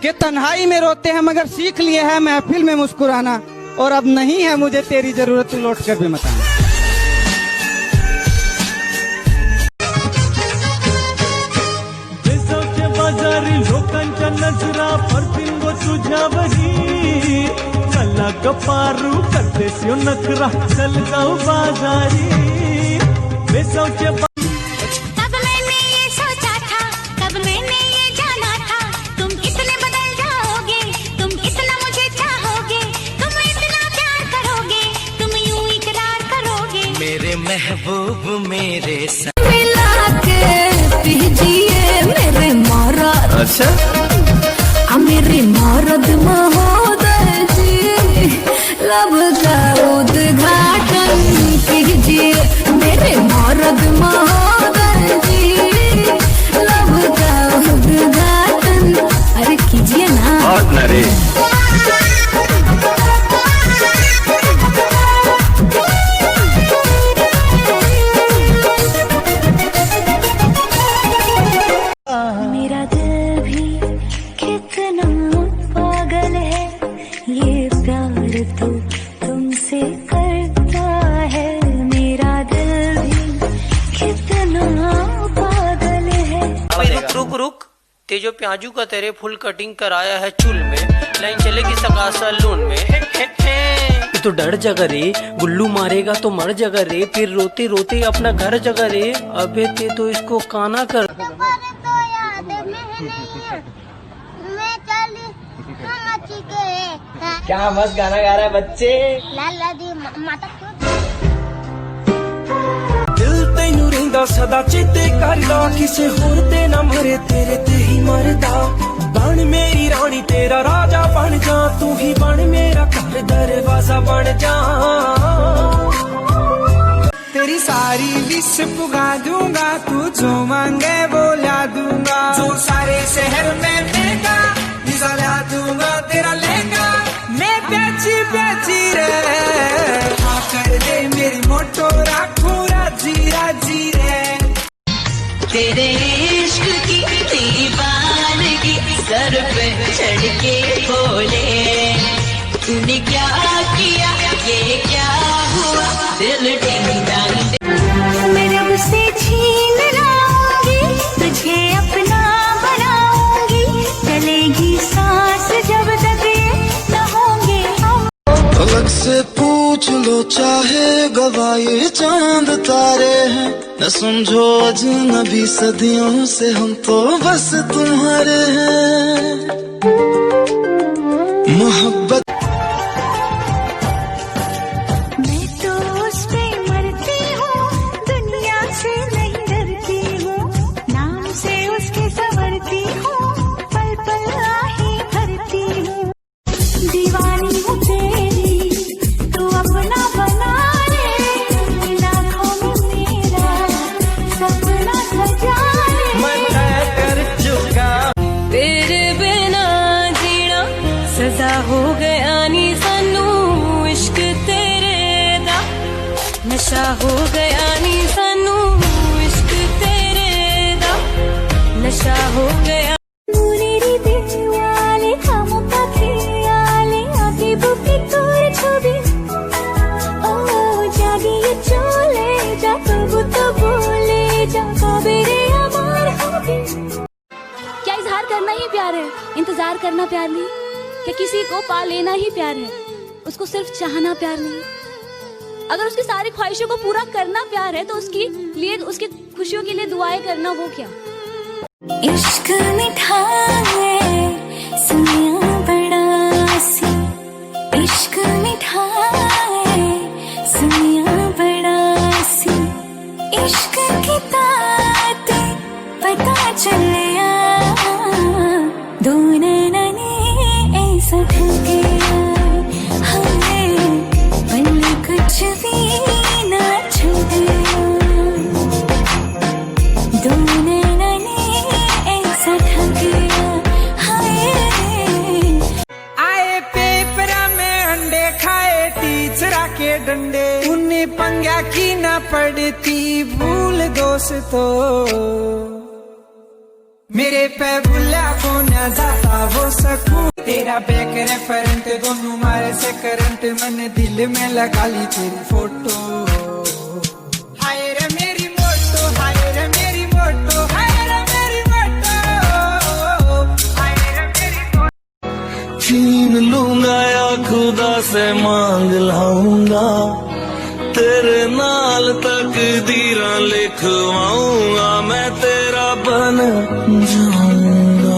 कि तन्हाई में रोते हैं मगर सीख लिए हैं महफिल में मुस्कुराना, और अब नहीं है मुझे तेरी जरूरत, तू लौट कर भी मत आना। बाजारी लोकांच्या नजरा परतीन तुझ्यावरी, चला गपारू करतेस यो नखरा, चल जाऊ बाजारी बेसावचे। कब मैंने ये सोचा था, कब मैंने ये जाना था, तुम इतने बदल जाओगे, तुम इतना मुझे चाहोगे, तुम इतना प्यार करोगे, तुम यूं इकरार करोगे। मेरे महबूब मेरे साथ मिला के पीजिए मेरे मौरद, अच्छा मेरे मौरद महोदय जी, लब का उद्घाटन कीजिए मेरे मौरद महोदय जी, लब का उद्घाटन अरे कीजिए ना। और नरे मेरा दिल भी कितना पागल है, ये प्यार तो तुमसे करता है, मेरा दिल भी कितना पागल है। रुक रुक रुक, ते जो प्याजू का तेरे फुल कटिंग कराया है चूल में, लाइन चलेगी सका सलून में। तो डर जगा रे, गुल्लू मारेगा तो मर जगा रे, फिर रोते रोते अपना घर जगा रे। अबे ते तो इसको काना कर। क्या मस्त गाना गा रहा है बच्चे। लाला दी माता दिल तैनू रहिंदा सदा चेते करदा, किसे होर ते ना मरे तेरे ते ही मरदा। बन मेरी रानी तेरा राजा बन जा, तू ही बन मेरा घर दरवाजा बन जा। तेरी सारी विश पुगा दूंगा, तू जो मांगे वो ला दूंगा, जो सारे शहर में महंगा ला दूंगा तेरा लहंगा। मैं बेची बेची रे कर दे मेरी मोटो, राखू राजी राजी रे। तेरे इश्क की दीवानगी सर पे चढ़ के बोले, तूने क्या किया ये क्या हुआ, दिल डिंग डांग। मेरे मुझसे छीन लाऊंगी, तुझे अपना बनाऊंगी, चलेगी सांस जब तक ये न होंगे हम। अलग से पूछ लो चाहे गवाए चांद तारे हैं, न समझो अजनबी सदियों से हम तो बस तुम्हारे हैं। मोहब्बत मैं तो उस पे मरती हूँ, दुनिया से नहीं डरती हूँ, नाम से उसके संवरती हूँ, पल पल आहे भरती हूँ। दीवानी हूँ तेरी, तू अपना बना ले, लाखों में मेरा सपना सजा ले। मैं तय कर चुका तेरे बिना जीना सजा हो गया नी सानू, इश्क तेरे दा नशा हो गया नी सानू, इश्क तेरे दा नशा हो गया। मुनेरी दिलवाले हम पखियाले, आगे बुकी तोर छवि ओ जागिए चले जा, तबु तो बोले जा कबरे अमर हबी। क्या इजहार करना ही प्यार है, इंतजार करना प्यार नहीं? क्या किसी को पा लेना ही प्यार है, उसको सिर्फ चाहना प्यार नहीं? अगर उसकी सारी ख्वाहिशों को पूरा करना प्यार है, तो उसकी लिए उसकी खुशियों के लिए दुआएं करना वो क्या? इश्क मीठा है सुनिया बड़ा सी, इश्क मीठा है सुनिया बड़ा सी, इश्क की ताते पता चलिया, दोनों ने ऐसा ठग गया हमें, पल कुछ भी ना छूट गया, दोनों ने ऐसा ठग गया हमें। आए पेपर में अंडे खाए टीचरा के डंडे, उन्हें पंगा की ना पड़ती भूल दोस्तों, मेरे पे बुला को न जाता वो सकूं तेरा बैक रेफरेंट दोनों मारे से करंट मैंने दिल में लगा ली तेरी फोटो हाय रे मेरी मोटो हाय रे मेरी मोटो हाय रे मेरी मोटो हाय रे मेरी मोटो छीन लूंगा या खुदा से मांग लाऊंगा तेरे नाल तकदीरां लिखवाऊंगा मैं तेरा बन जाऊंगा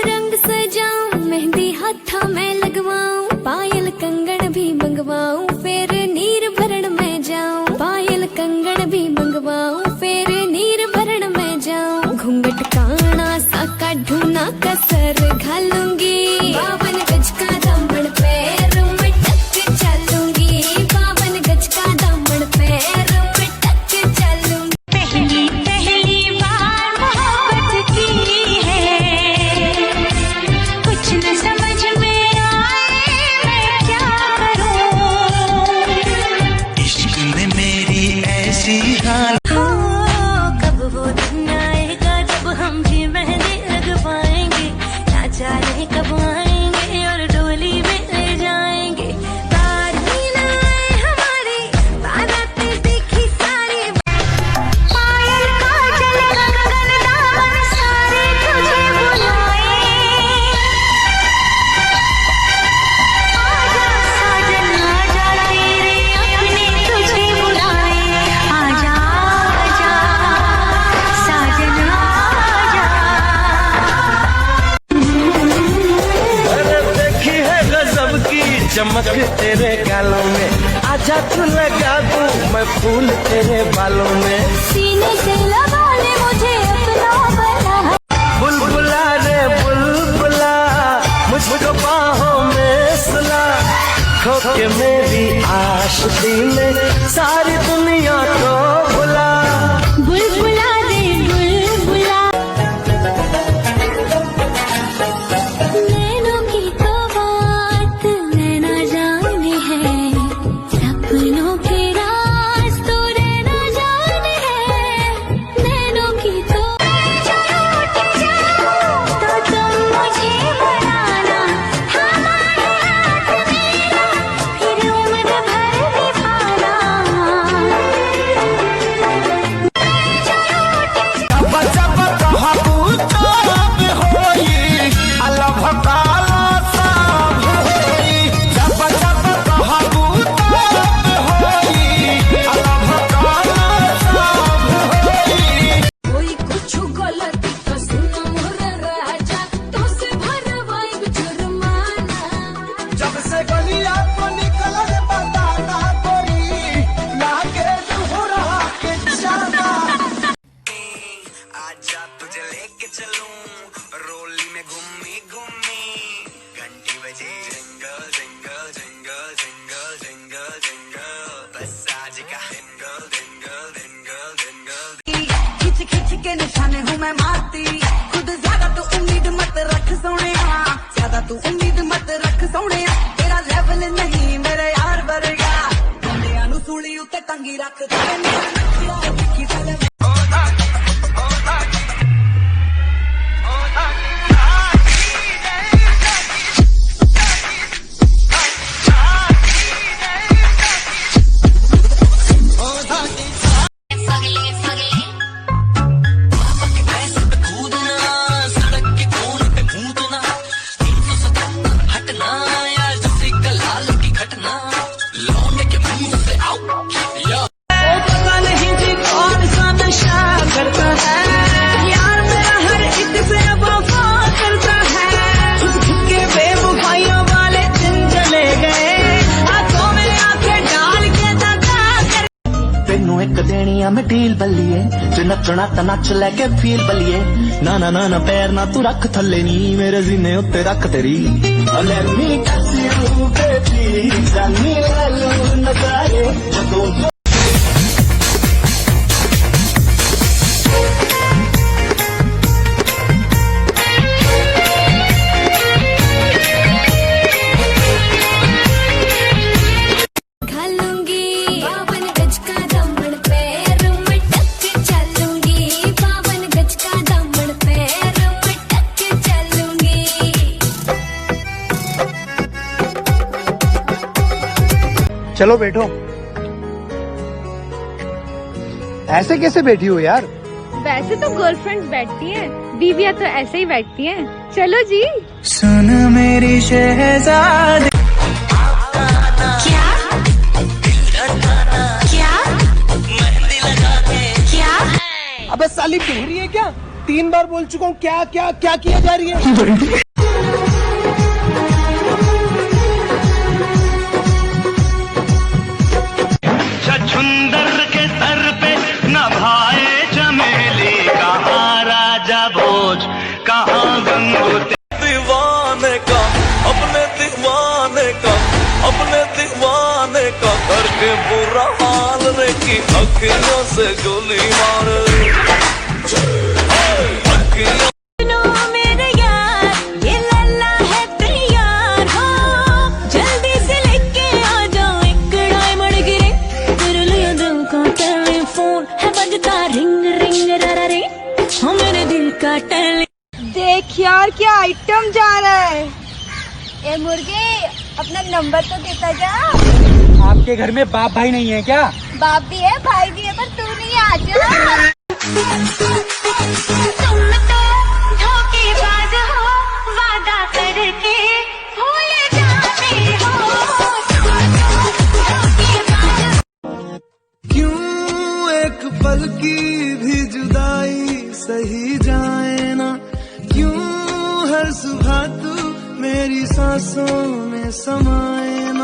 रंग सजाऊं मेहंदी हाथा में लगवाऊं पायल कंगन भी मंगवाऊं फिर नीर भरण में जाऊं पायल कंगन भी मंगवाऊं फिर नीर भरण में जाऊं घूंघट काना सा काढूं ना कसर घालूंगी 52 गज का दामन पैर में टक चलूंगी 52 गज का दामन पैर में टक चलूंगी पहली पहली बार मोहब्बत की है कुछ न समझ में आए मैं क्या करूं इश्क में मेरी ऐसी हाल हो कब वो दिन आएगा जब हम भी मेहंदी लगवाएंगे ना जाने कब आएंगे और डोली में ले जाएंगे बारी ना आए हमारी बारातें देखी सारी पायल काजल कंगन दामन सारे तुझे बुलाए आजा साजन आजा तेरे अपने तुझे बुलाए आजा आजा साजन आजा अरे देखी है गजब की चमक तेरे गालों में आजा तू लगा दूं मैं फूल तेरे बालों में सीने से लगा ले मुझे अपना बना बुलबुला रे बुलबुला मुझको बाहों में सुला खो के मेरी आशिकी में सारी दुनिया को भुला बुलबुला दे बुलबुला नैनों की तो बात नैना जाने है सपनों के राज तो नैना जाने है नैनों की तो तो तुम मुझे बनाना हमारे हाथ मेरा फिर उम्र भर निभाना जब कहबू तब होई अलग काला सब होई जब कहबू तब होई अलग काला सब होई कोई कुछ गलती तो सुनो मोर राजा तो से भरवाई जुर्माना जब से गलिया तो निकल बताना कोई लागे तू रहा के जाना आजा तुझे लेके चलूं रोली में घूमी घूमी घंटी बजे jingle jingle jingle jingle jingle jingle बस आज का जिंगल जिंगल जिंगल जिंगल खिच खिच के निशाने हूँ मैं मारती खुद ज्यादा तू उम्मीद मत रख सोने ज्यादा तू उम्मीद मत रख सोने तेरा लेवल नहीं मेरे यार वर्गा मुंडिया नु सूली उत्ते टंगी रख दे देखी साले मैं ढील बल्लीए जो नचना तो नच लैके फील बल्लीए ना ना ना ना पैर ना तू रख थले नी मेरे जीने उत्ते रख तेरी Let me touch you baby जानी लालू नजारे गज का चलो बैठो। ऐसे कैसे बैठी हो यार? वैसे तो गर्लफ्रेंड बैठती हैं, बीवियां तो ऐसे ही बैठती हैं। चलो जी। सुन मेरी शहजादी। क्या क्या मेहंदी लगा के क्या? अबे साली बहरी है क्या? 3 बार बोल चुका हूँ क्या क्या क्या किया जा रही है। छछुंदर के सर पे नभाए चमेली, कहाँ राजा भोज कहाँ गंगू। दीवाने का अपने दीवाने का अपने दीवाने का करके बुरा हाल रे की अखियों से गोली मार। मेरे यार ये लल्ला है तैयार हो, जल्दी से लेके आ जाओ एक डायमंड गिरे। तेरे लिए दिल का टेलीफोन है बजता रिंग रिंग रा रे, हो मेरे दिल का टेली। देख यार क्या आइटम जा रहा है। ए मुर्गे अपना नंबर तो देता जा। आपके घर में बाप भाई नहीं है क्या? बाप भी है भाई भी है, पर तू नहीं आ जा। तुम तो धोखेबाज हो, वादा करके भूल जाते हो। क्यों एक पल की भी जुदाई सही जाए ना, क्यों हर सुबह तू मेरी सांसों में समाए ना।